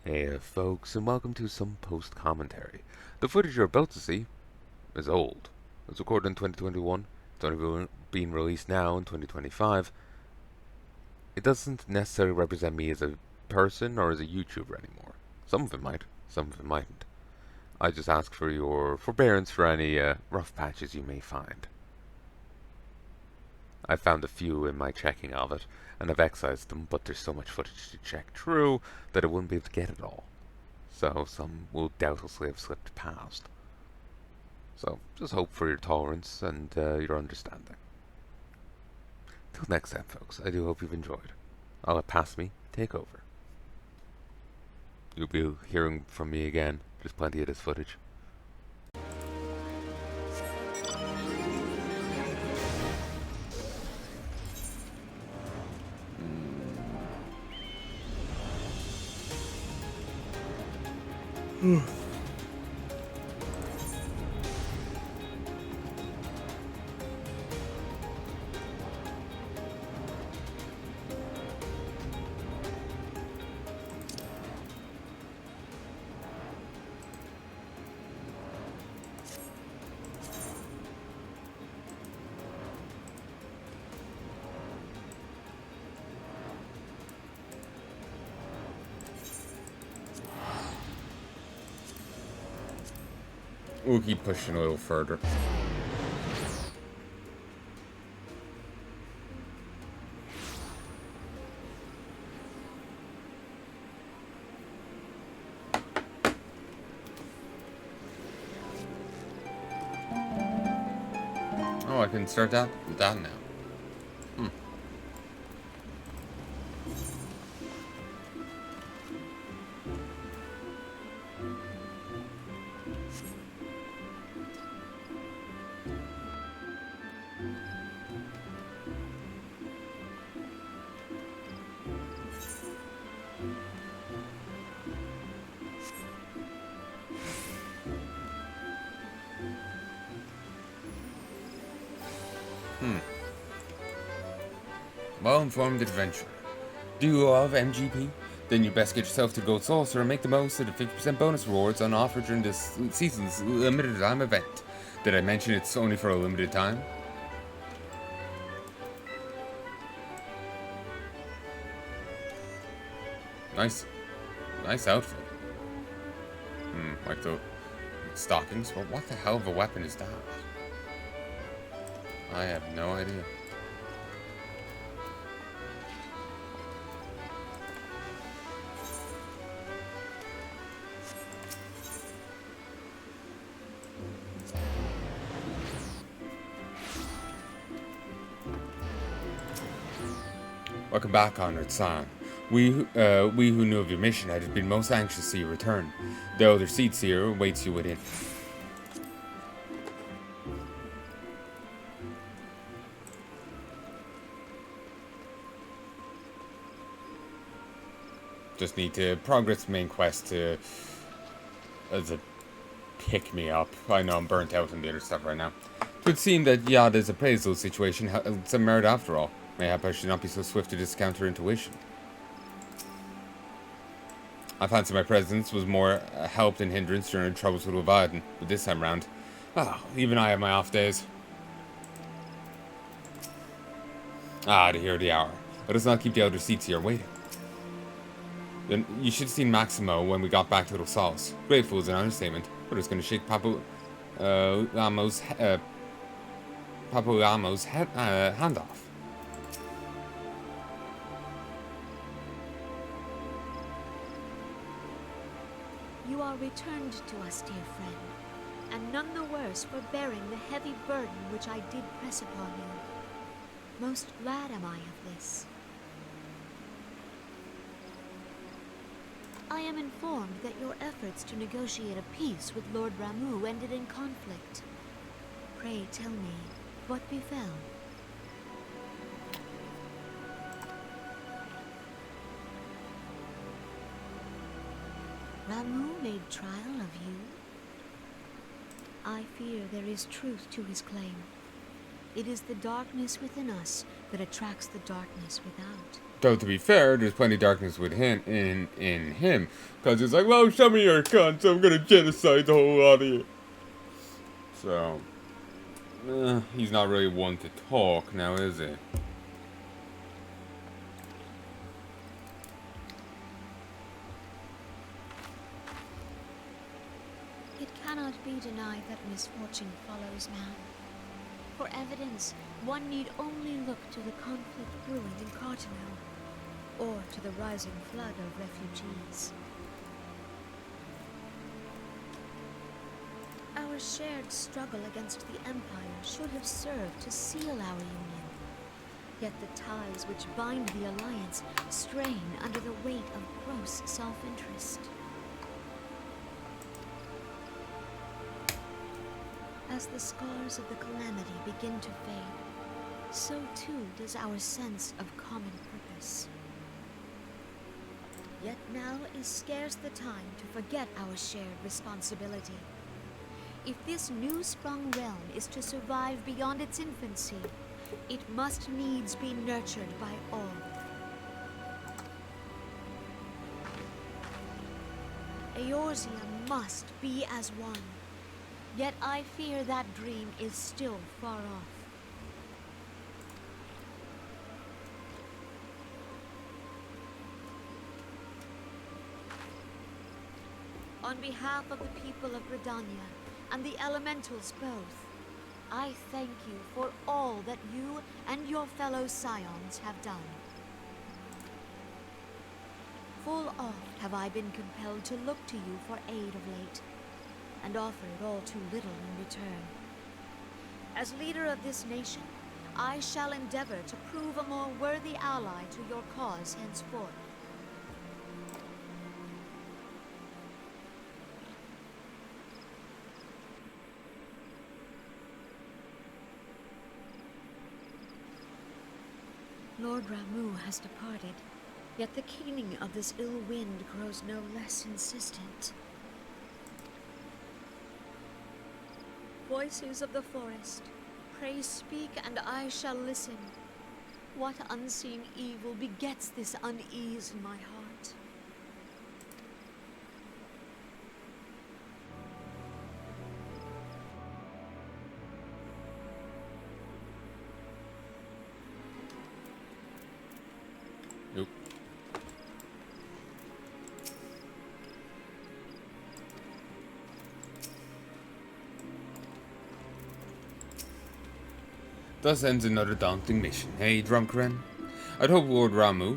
Hey folks, and welcome to some post-commentary. The footage you're about to see is old. It was recorded in 2021, it's only being released now in 2025. It doesn't necessarily represent me as a person or as a YouTuber anymore. Some of it might, some of it mightn't. I just ask for your forbearance for any rough patches you may find. I found a few in my checking of it, and I've excised them, but there's so much footage to check through that I wouldn't be able to get it all. So some will doubtlessly have slipped past. So just hope for your tolerance and your understanding. Till next time, folks, I do hope you've enjoyed. I'll let Past Me take over. You'll be hearing from me again. There's plenty of this footage. We'll keep pushing a little further. Oh, I can start that now. Well-informed adventurer. Do you love MGP? Then you best get yourself to Gold Saucer and make the most of the 50% bonus rewards on offer during this season's limited time event. Did I mention it's only for a limited time? Nice outfit. Like the stockings. Well, what the hell of a weapon is that? I have no idea. Welcome back, honored son. We who knew of your mission had been most anxious to see you return. The other seats here awaits you within. Just need to progress the main quest to as a pick me up. I know I'm burnt out on the other stuff right now. It would seem that Yada's appraisal situation had some merit after all. Mayhap I should not be so swift to discount her intuition. I fancy my presence was more a help than hindrance during the troubles with Leviathan, but this time round, even I have my off days. To hear the hour. Let us not keep the outer seats here waiting. Then you should have seen Maximo when we got back to Little Sauce. Grateful is an understatement, but it's going to shake Lamo's hand off. You are returned to us, dear friend, and none the worse for bearing the heavy burden which I did press upon you. Most glad am I of this. I am informed that your efforts to negotiate a peace with Lord Ramu ended in conflict. Pray tell me, what befell? Ramu made trial of you? I fear there is truth to his claim. It is the darkness within us that attracts the darkness without. Though to be fair, there's plenty of darkness with him in him, because he's like, well, show me your guns, I'm gonna genocide the whole lot of you. So, he's not really one to talk now, is he? It cannot be denied that misfortune follows man. For evidence, one need only look to the conflict brewing in Cartano, or to the rising flood of refugees. Our shared struggle against the Empire should have served to seal our union. Yet the ties which bind the Alliance strain under the weight of gross self-interest. As the scars of the calamity begin to fade, so too does our sense of common purpose. Yet now is scarce the time to forget our shared responsibility. If this new-sprung realm is to survive beyond its infancy, it must needs be nurtured by all. Eorzea must be as one. Yet I fear that dream is still far off. On behalf of the people of Redania and the elementals both, I thank you for all that you and your fellow scions have done. Full oft have I been compelled to look to you for aid of late, and offered all too little in return. As leader of this nation, I shall endeavor to prove a more worthy ally to your cause henceforth. Lord Ramu has departed, yet the keening of this ill wind grows no less insistent. Voices of the forest, pray speak and I shall listen. What unseen evil begets this unease in my heart? Nope. Thus ends another daunting mission. Hey, Drunkren? I'd hope Lord Ramu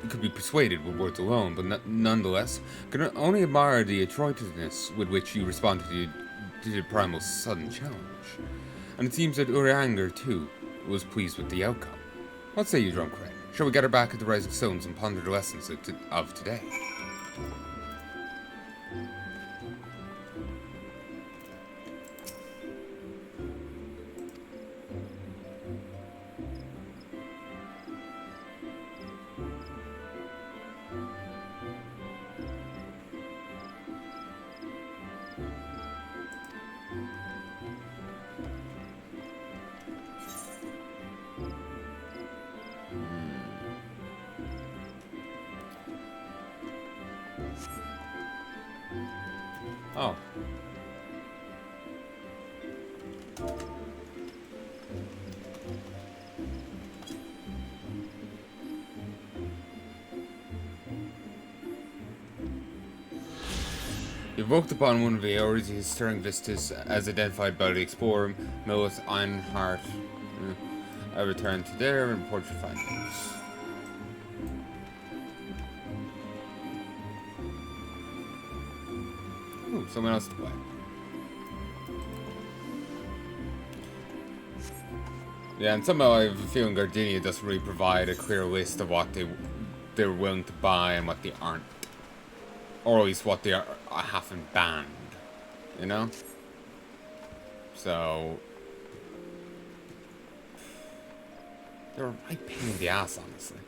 could be persuaded with words alone, but nonetheless, can only admire the adroitness with which you responded to the Primal's sudden challenge. And it seems that Urianger, too, was pleased with the outcome. What say you, Drunkren? Shall we get her back at the Rising Stones and ponder the lessons of today? Oh. Evoked upon one of Eorzea's stirring vistas, as identified by the explorer Millis Einhart. I returned to there and report your findings. Ooh, someone else to play. Yeah, and somehow I have a feeling Gardenia doesn't really provide a clear list of what they're willing to buy and what they aren't. Or at least what they haven't banned. You know? So... they're a right pain in the ass, honestly.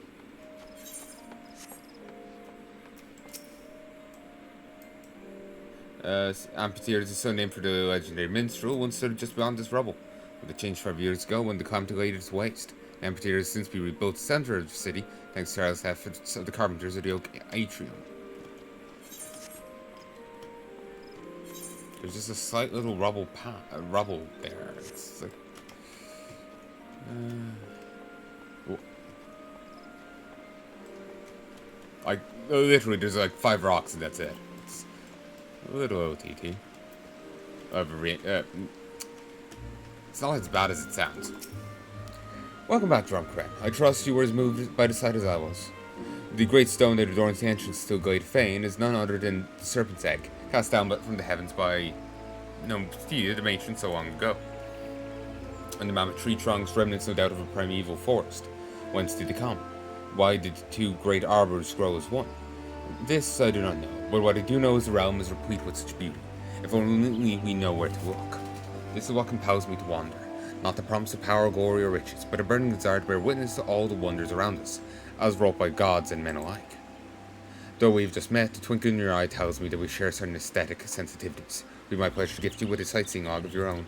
Amphitheater is a surname for the legendary minstrel, once stood just beyond this rubble. But it changed 5 years ago when the calamity laid its waste. The amphitheater has since been rebuilt the centre of the city, thanks to tireless efforts of the carpenters of the oak atrium. There's just a slight little rubble there. It's like... like, literally, there's like 5 rocks and that's it. It's a little OTT. It's not as bad as it sounds. Welcome back, Drumcrat. I trust you were as moved by the sight as I was. The great stone that adorns the entrance to Glade Fane is none other than the Serpent's Egg, cast down from the heavens by the matron so long ago. And the mammoth tree trunks, remnants no doubt of a primeval forest. Whence did they come? Why did the 2 great arbors grow as one? This I do not know, but what I do know is the realm is replete with such beauty, if only we know where to look. This is what compels me to wander, not the promise of power, glory, or riches, but a burning desire to bear witness to all the wonders around us, as wrought by gods and men alike. Though we've just met, the twinkle in your eye tells me that we share certain aesthetic sensitivities. It would be my pleasure to gift you with a sightseeing log of your own.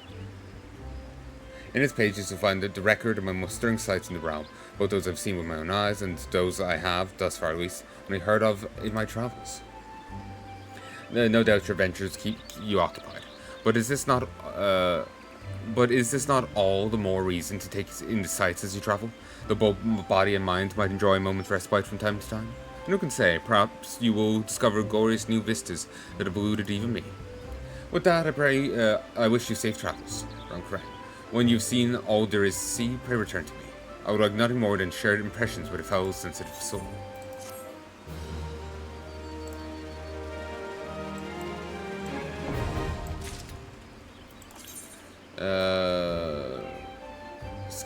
In its pages you'll find the record of my most stirring sights in the realm, both those I've seen with my own eyes and those I have, thus far at least, only heard of in my travels. No doubt your ventures keep you occupied, but is this not all the more reason to take in the sights as you travel? Though both body and mind might enjoy a moment's respite from time to time. And who can say, perhaps you will discover glorious new vistas that have eluded even me. With that, I wish you safe travels, Drumcrat. When you've seen all there is to see, pray return to me. I would like nothing more than shared impressions with a fellow sensitive soul.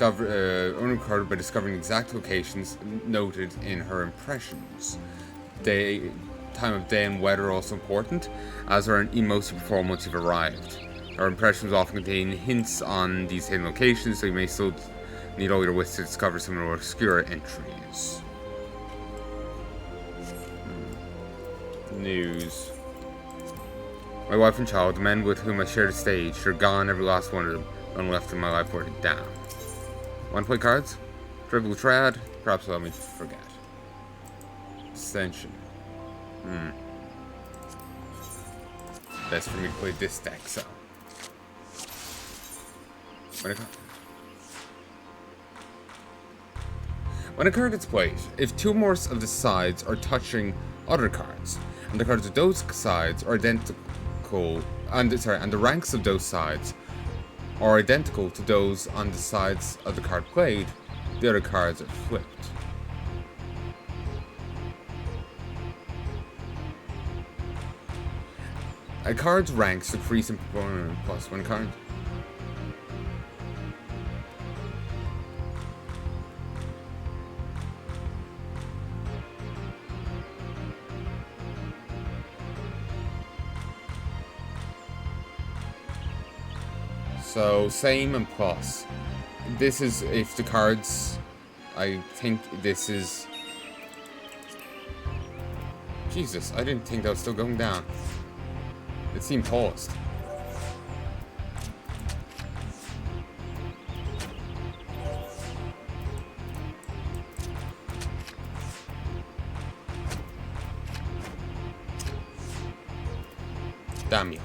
Earn recorded by discovering exact locations noted in her impressions. Time of day and weather are also important, as are emotions before once you've arrived. Our impressions often contain hints on these hidden locations, so you may still need all your wits to discover some more obscure entries. News. My wife and child, the men with whom I shared a stage, are gone, every last one of them, and left in my life where to down. Want to play cards? Trivial Trad? Perhaps allow me to forget. Ascension. Best for me to play this deck, so. When a card gets played, if 2 more of the sides are touching other cards, and the cards of those sides are identical, and the ranks of those sides are identical to those on the sides of the card played, the other cards are flipped. A card's ranks decrease in proportion plus 1 card. So, same and plus. This is if the cards... I think this is... Jesus, I didn't think that was still going down. It seemed paused. Damn you.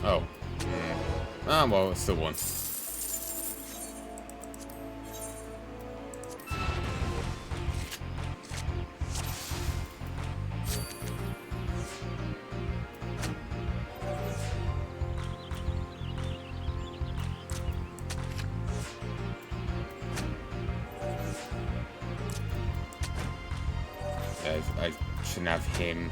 Oh. Ah, well, it's still 1. I shouldn't have him.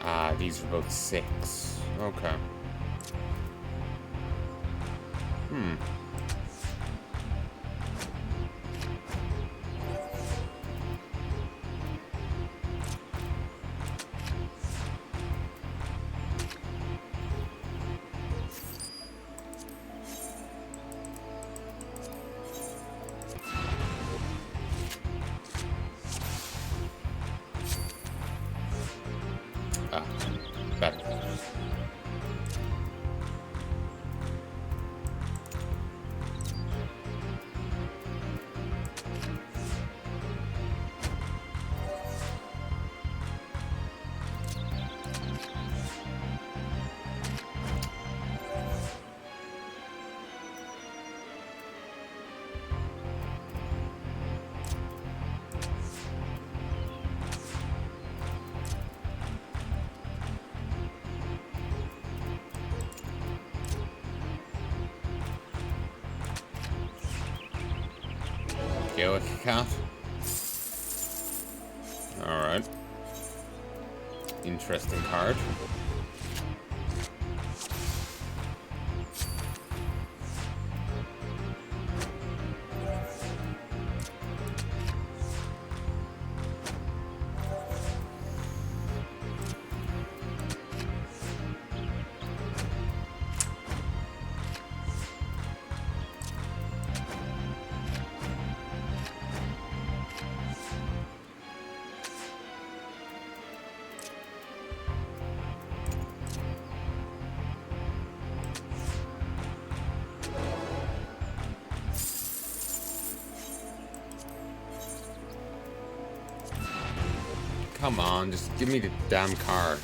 Ah, these are both 6. Okay. Hmm. Ah, better. Gaelic cat. Alright. Interesting card. Come on, just give me the damn card.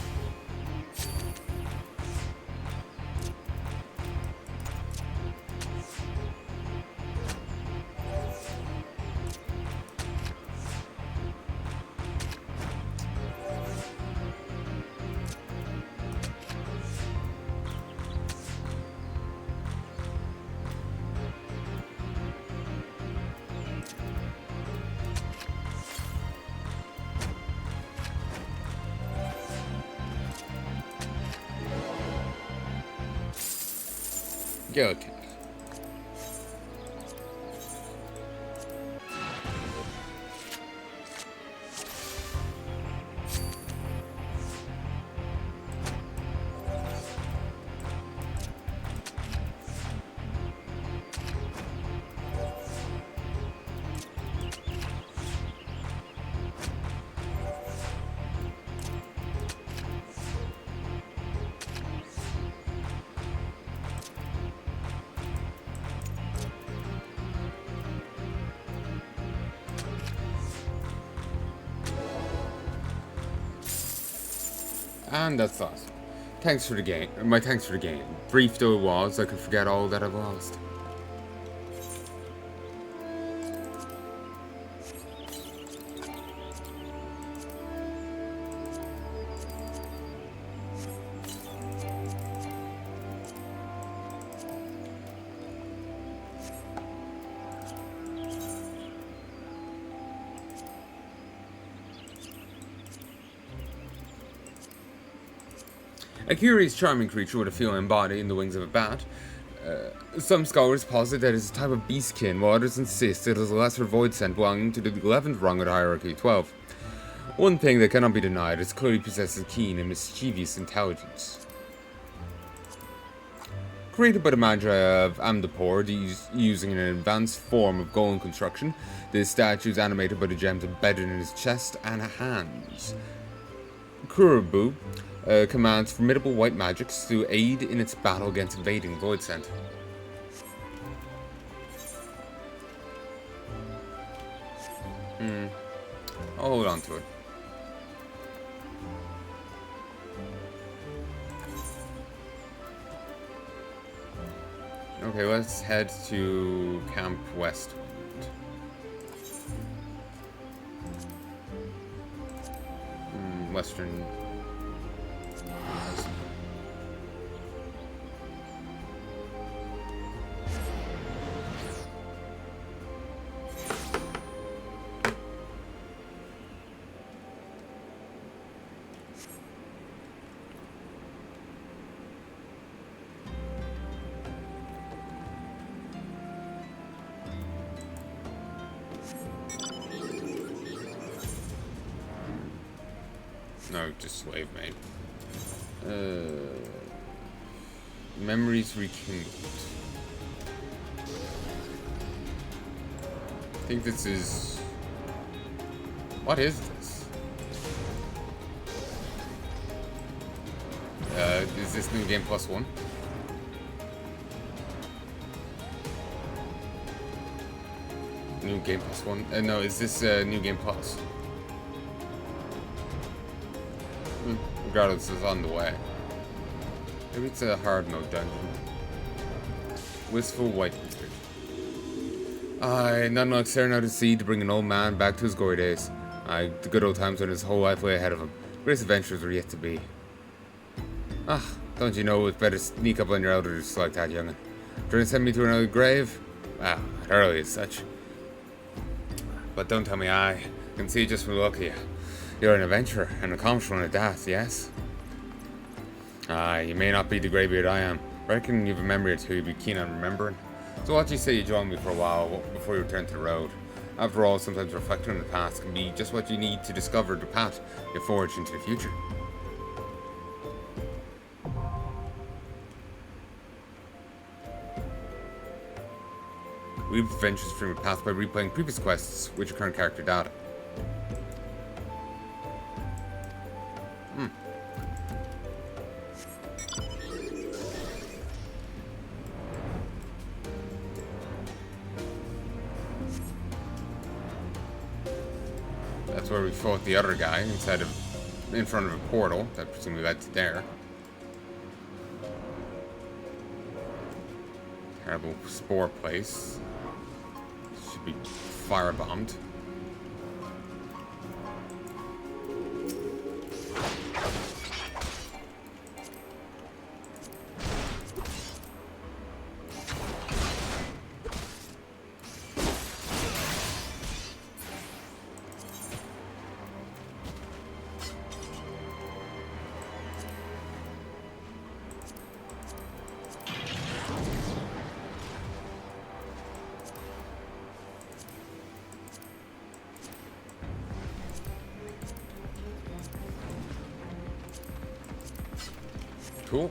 Gaelic cat. And that's that. Thanks for the game. My thanks for the game. Brief though it was, I could forget all that I've lost. A curious, charming creature with a feline body and the wings of a bat. Some scholars posit that it's a type of beastkin, while others insist it is a lesser void scent belonging to the 11th rung of the hierarchy 12. One thing that cannot be denied is it clearly possesses keen and mischievous intelligence. Created by the Magi of Amdapor, using an advanced form of golem construction, this statue is animated by the gems embedded in his chest and hands. Kurubu commands formidable white magics to aid in its battle against invading void scent. I'll hold on to it. Okay, let's head to Camp Westwind. Western. No, just slave mate. Memories rekindled. I think this is... What is this? Is this new game +1? New game +1? No, is this new game plus? Regardless, it's on the way. Maybe it's a hard mode dungeon. Wistful White Wizard. Aye, nothing like staring out to sea to bring an old man back to his glory days. Aye, the good old times when his whole life lay ahead of him. Greatest adventures were yet to be. Ah, don't you know it's better sneak up on your elders like that, young'un? Trying to send me to another grave? Well, early as such. But don't tell me I can see just from the look of you. You're an adventurer, and an accomplished one at that, yes? Aye, you may not be the greybeard I am. I reckon you've a memory or two you'd be keen on remembering. So what do you say you join me for a while before you return to the road? After all, sometimes reflecting on the past can be just what you need to discover the path you forge into the future. Weave adventures from your past by replaying previous quests with your current character data. That's where we fought the other guy in front of a portal that presumably led to there. Terrible spore place. Should be firebombed. Cool.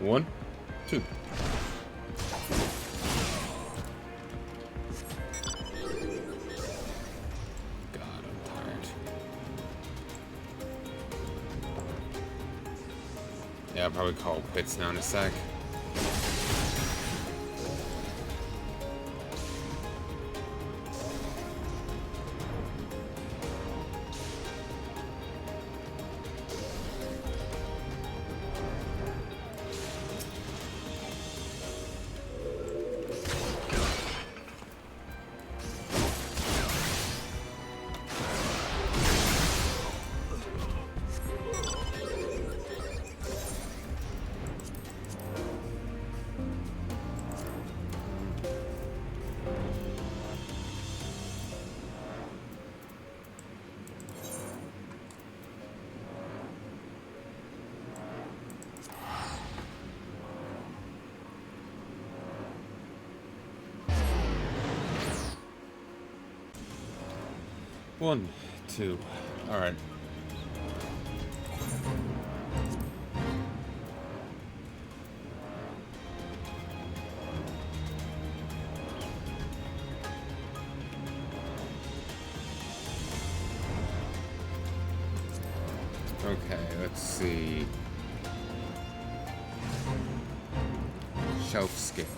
One, two. Yeah, I'll probably call it quits now in a sec. One, two. All right. Okay, let's see. Shelf scales.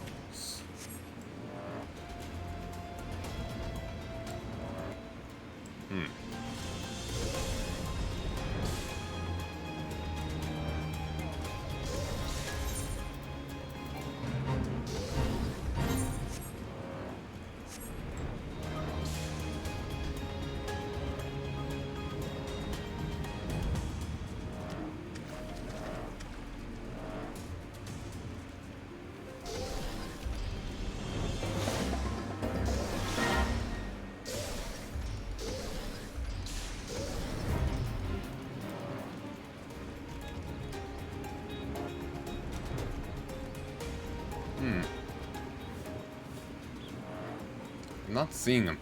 I'm not seeing them.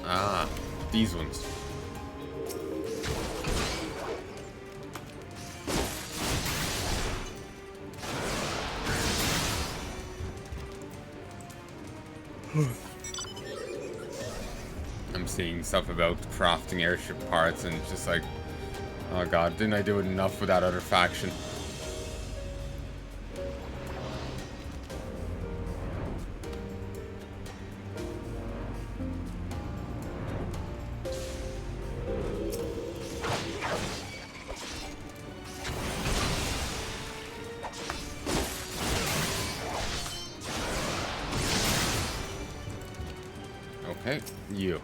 Ah, these ones. I'm seeing stuff about crafting airship parts and it's just like, oh god, didn't I do enough with that other faction? Okay, you.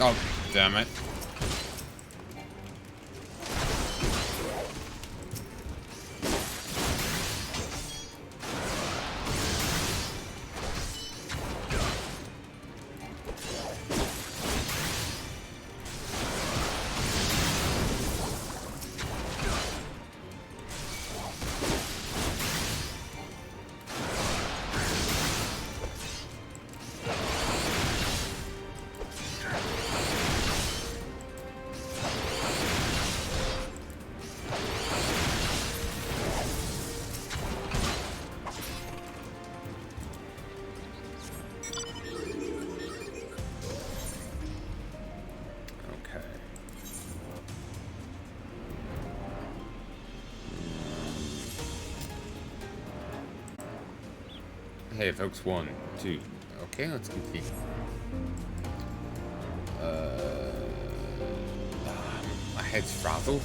Oh, damn it. Hey folks, 1, 2. Okay, let's continue. My head's frazzled.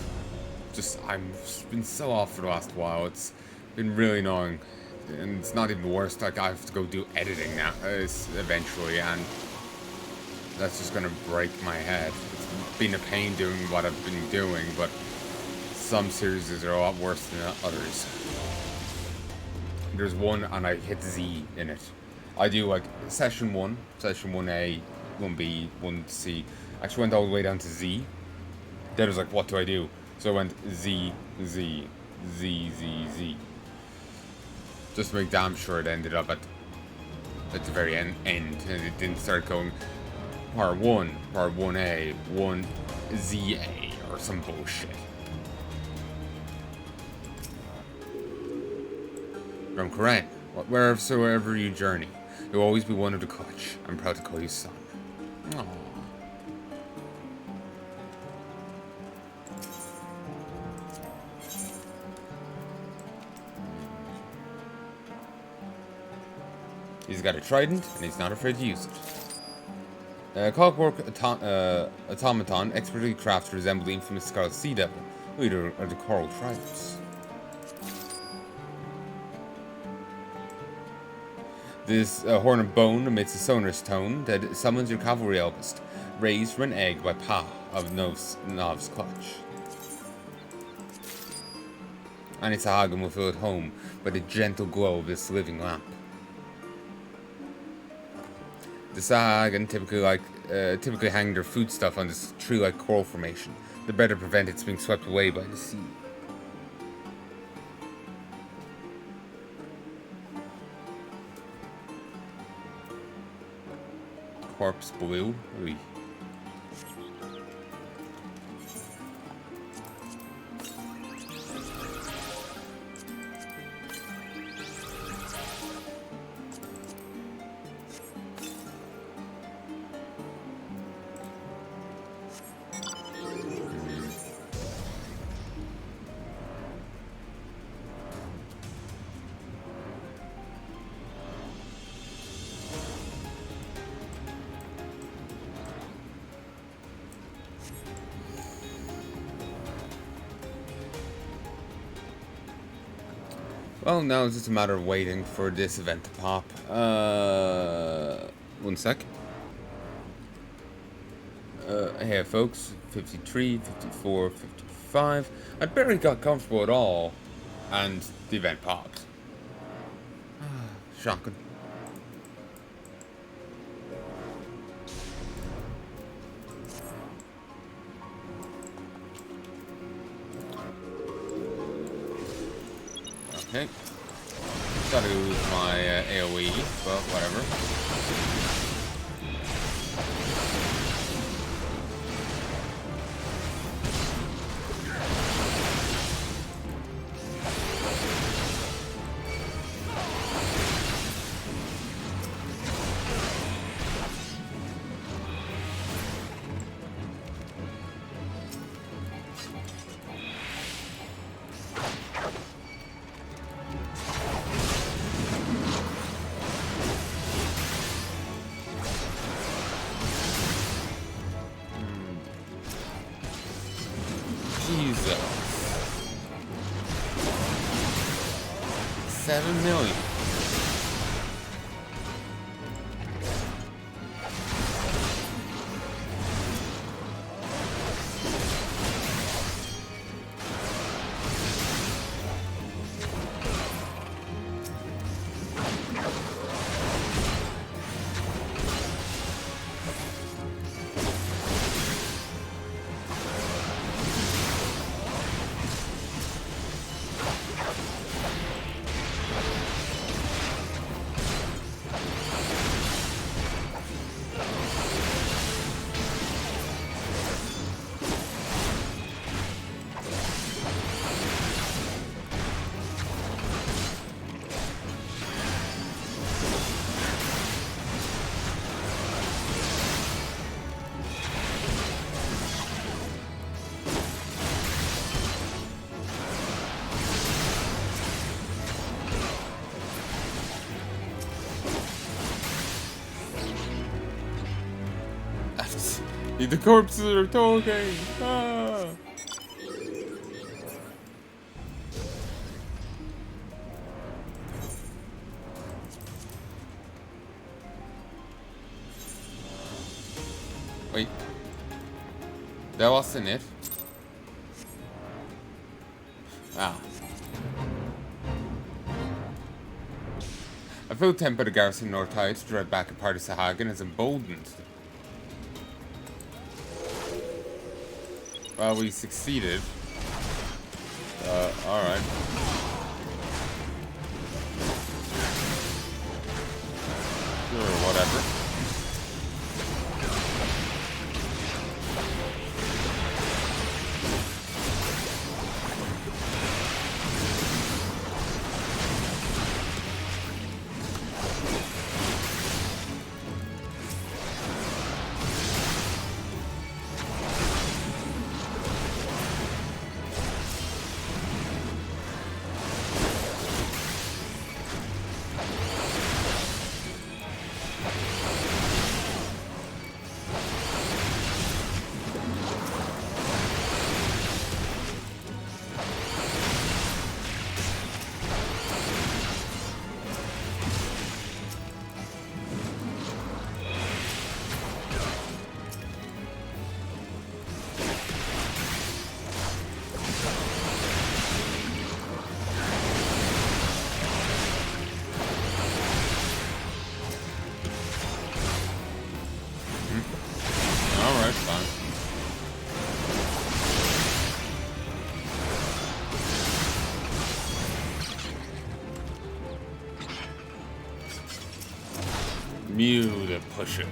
I've been so off for the last while. It's been really annoying. And it's not even the worst, like I have to go do editing now, eventually, and that's just gonna break my head. It's been a pain doing what I've been doing, but some series are a lot worse than others. There's one and I hit Z in it. I do like session 1, session 1A, 1B, 1C. Actually went all the way down to Z. Then I was like, what do I do? So I went Z, Z, Z, Z, Z. Just to make damn sure it ended up at the very end and it didn't start going part 1, part 1A, 1ZA or some bullshit. I'm correct. Wheresoever you journey, you'll always be one of the clutch. I'm proud to call you son. Aww. He's got a trident, and he's not afraid to use it. Clockwork automaton expertly crafted to resemble the infamous Scarlet Sea Devil, leader of the Coral Tribes. This horn of bone emits a sonorous tone that summons your cavalry eldest, raised from an egg by Pa of Nov's clutch. Any Sahagan will feel at home by the gentle glow of this living lamp. The Sahagan typically hang their foodstuff on this tree-like coral formation, the better prevent its being swept away by the sea. Corpse blue. Ooh. Well, now it's just a matter of waiting for this event to pop. 1 sec. Hey folks, 53, 54, 55. I barely got comfortable at all, and the event popped. Shocking. Okay. Gotta lose my AoE, but whatever. Jesus. 7 million. The corpses are talking! Ah. Wait. That wasn't it. Ah. A full tempo the garrison North Tide to drive back a part of Sahagan is emboldened. Well, we succeeded. Alright. Sure, whatever. Alright, fine. Mew the pusher.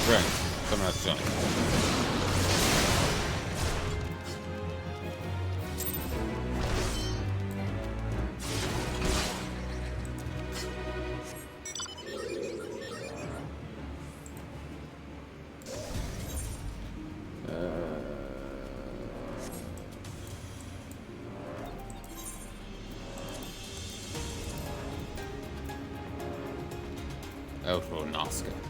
Right. Someone has to jump. doubtful, Nazca.